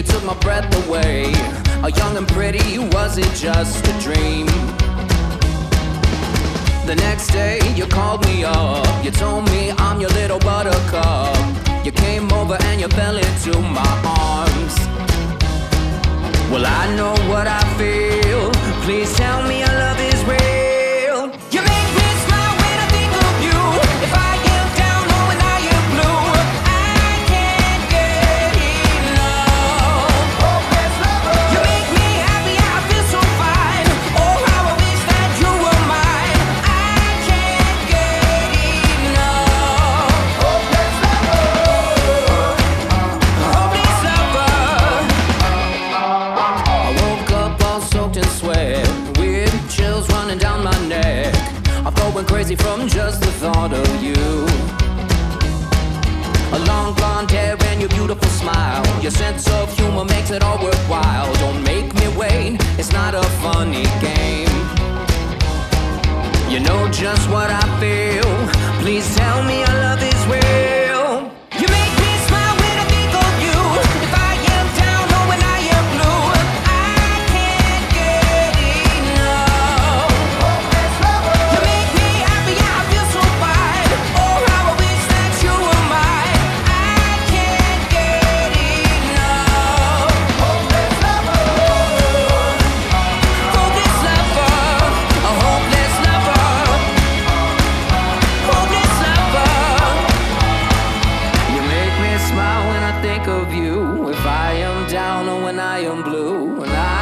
you took my breath away. A young and pretty, was it just a dream? The next day you called me up. You told me I'm your little buttercup. You came over and you fell into my arms. Well, I know what I feel. Please tell me your love is real. You make me smile when I think of you. If I am down or when I am blue, I can't get enough. You make me happy, I feel so fine. Oh, how I wish that you were mine. I can't get enough. Hopeless lover. I woke up all soaked in sweat, with chills running down my neck. I'm going crazy from just the thought of you. A long blonde hair and your beautiful smile. Your sense of humor makes it all worthwhile. Don't make me wait, it's not a funny game. You know just what I feel. Please tell me your love is real. You make me smile when I think of you. If I am down or when I am blue, I can't get enough. You make me happy, I feel so fine. Oh, how I wish that you were mine. I can't get enough. Hopeless lover. Hopeless lover. A hopeless lover. Hopeless lover. You make me smile when I think of you. If I am down or when I am blue, and I